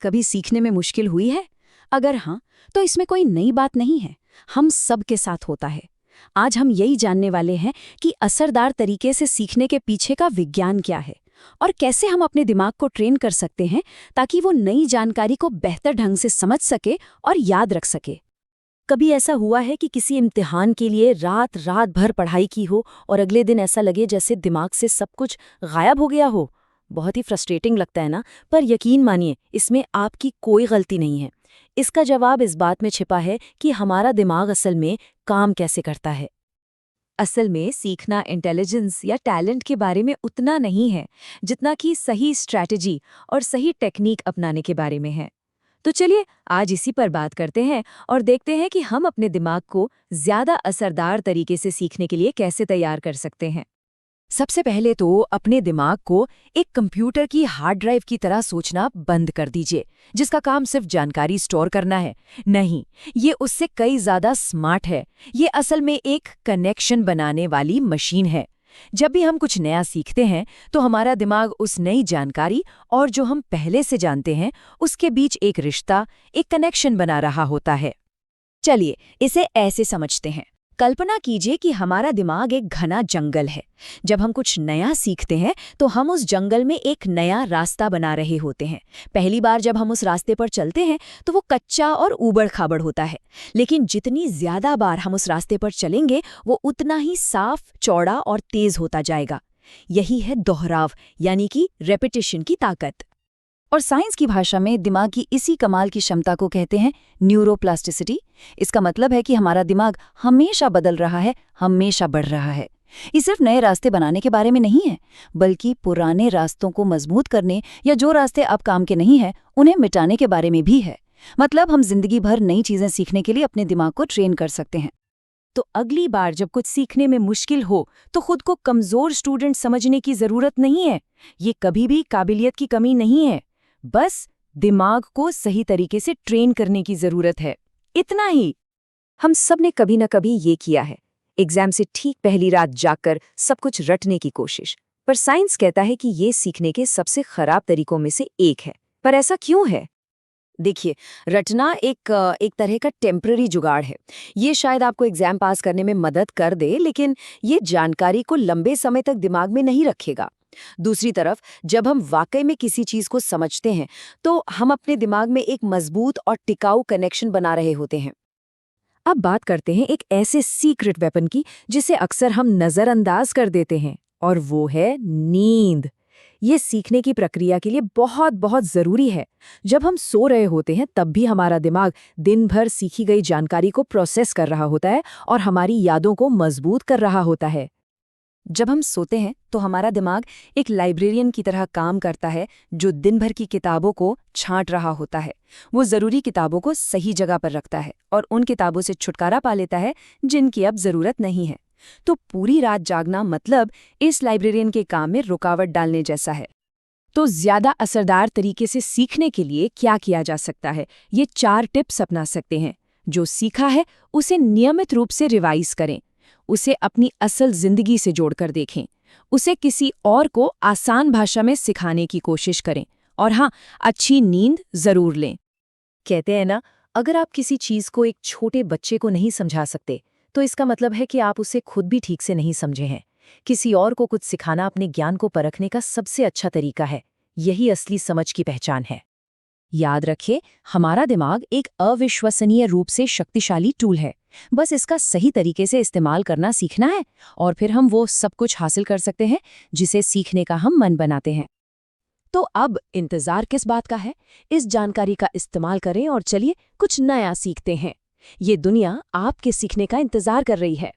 कभी सीखने में मुश्किल हुई है? अगर हाँ, तो इसमें कोई नई बात नहीं है। हम सब के साथ होता है। आज हम यही जानने वाले हैं कि असरदार तरीके से सीखने के पीछे का विज्ञान क्या है और कैसे हम अपने दिमाग को ट्रेन कर सकते हैं ताकि वो नई जानकारी को बेहतर ढंग से समझ सके और याद रख सके। कभी ऐसा हुआ है कि किसी इम्तिहान के लिए रात रात भर पढ़ाई की हो और अगले दिन ऐसा लगे जैसे दिमाग से सब कुछ गायब हो गया हो? बहुत ही फ्रस्ट्रेटिंग लगता है ना? पर यकीन मानिए, इसमें आपकी कोई गलती नहीं है। इसका जवाब इस बात में छिपा है कि हमारा दिमाग असल में काम कैसे करता है। असल में सीखना इंटेलिजेंस या टैलेंट के बारे में उतना नहीं है जितना कि सही स्ट्रैटेजी और सही टेक्निक अपनाने के बारे में है। तो चलिए आज इसी पर बात करते हैं और देखते हैं कि हम अपने दिमाग को ज्यादा असरदार तरीके से सीखने के लिए कैसे तैयार कर सकते हैं। सबसे पहले तो अपने दिमाग को एक कंप्यूटर की हार्ड ड्राइव की तरह सोचना बंद कर दीजिए, जिसका काम सिर्फ जानकारी स्टोर करना है। नहीं, ये उससे कई ज्यादा स्मार्ट है। ये असल में एक कनेक्शन बनाने वाली मशीन है। जब भी हम कुछ नया सीखते हैं तो हमारा दिमाग उस नई जानकारी और जो हम पहले से जानते हैं उसके बीच एक रिश्ता, एक कनेक्शन बना रहा होता है। चलिए इसे ऐसे समझते हैं। कल्पना कीजिए कि हमारा दिमाग एक घना जंगल है। जब हम कुछ नया सीखते हैं तो हम उस जंगल में एक नया रास्ता बना रहे होते हैं। पहली बार जब हम उस रास्ते पर चलते हैं तो वो कच्चा और ऊबड़-खाबड़ होता है, लेकिन जितनी ज्यादा बार हम उस रास्ते पर चलेंगे वो उतना ही साफ, चौड़ा और तेज होता जाएगा। यही है दोहराव, यानी कि रेपिटेशन की ताकत। और साइंस की भाषा में दिमाग की इसी कमाल की क्षमता को कहते हैं न्यूरोप्लास्टिसिटी। इसका मतलब है कि हमारा दिमाग हमेशा बदल रहा है, हमेशा बढ़ रहा है। ये सिर्फ नए रास्ते बनाने के बारे में नहीं है, बल्कि पुराने रास्तों को मजबूत करने या जो रास्ते अब काम के नहीं हैं उन्हें मिटाने के बारे में भी है। मतलब हम जिंदगी भर नई चीजें सीखने के लिए अपने दिमाग को ट्रेन कर सकते हैं। तो अगली बार जब कुछ सीखने में मुश्किल हो तो खुद को कमजोर स्टूडेंट समझने की जरूरत नहीं है। ये कभी भी काबिलियत की कमी नहीं है, बस दिमाग को सही तरीके से ट्रेन करने की जरूरत है, इतना ही। हम सब ने कभी न कभी ये किया है, एग्जाम से ठीक पहली रात जागकर सब कुछ रटने की कोशिश। पर साइंस कहता है कि ये सीखने के सबसे खराब तरीकों में से एक है। पर ऐसा क्यों है? देखिए, रटना एक तरह का टेम्पररी जुगाड़ है। ये शायद आपको एग्जाम पास करने में मदद कर दे, लेकिन ये जानकारी को लंबे समय तक दिमाग में नहीं रखेगा। दूसरी तरफ जब हम वाकई में किसी चीज को समझते हैं तो हम अपने दिमाग में एक मजबूत और टिकाऊ कनेक्शन बना रहे होते हैं। अब बात करते हैं एक ऐसे सीक्रेट वेपन की जिसे अक्सर हम नजरअंदाज कर देते हैं, और वो है नींद। ये सीखने की प्रक्रिया के लिए बहुत बहुत जरूरी है। जब हम सो रहे होते हैं तब भी हमारा दिमाग दिन भर सीखी गई जानकारी को प्रोसेस कर रहा होता है और हमारी यादों को मजबूत कर रहा होता है। जब हम सोते हैं तो हमारा दिमाग एक लाइब्रेरियन की तरह काम करता है, जो दिन भर की किताबों को छांट रहा होता है। वो जरूरी किताबों को सही जगह पर रखता है और उन किताबों से छुटकारा पा लेता है जिनकी अब जरूरत नहीं है। तो पूरी रात जागना मतलब इस लाइब्रेरियन के काम में रुकावट डालने जैसा है। तो ज्यादा असरदार तरीके से सीखने के लिए क्या किया जा सकता है? ये 4 टिप्स अपना सकते हैं। जो सीखा है उसे नियमित रूप से रिवाइज करें, उसे अपनी असल जिंदगी से जोड़कर देखें, उसे किसी और को आसान भाषा में सिखाने की कोशिश करें, और हाँ, अच्छी नींद जरूर लें। कहते हैं ना, अगर आप किसी चीज को एक छोटे बच्चे को नहीं समझा सकते तो इसका मतलब है कि आप उसे खुद भी ठीक से नहीं समझे हैं। किसी और को कुछ सिखाना अपने ज्ञान को परखने का सबसे अच्छा तरीका है। यही असली समझ की पहचान है। याद रखें, हमारा दिमाग एक अविश्वसनीय रूप से शक्तिशाली टूल है। बस इसका सही तरीके से इस्तेमाल करना सीखना है और फिर हम वो सब कुछ हासिल कर सकते हैं जिसे सीखने का हम मन बनाते हैं। तो अब इंतजार किस बात का है? इस जानकारी का इस्तेमाल करें और चलिए कुछ नया सीखते हैं। ये दुनिया आपके सीखने का इंतजार कर रही है।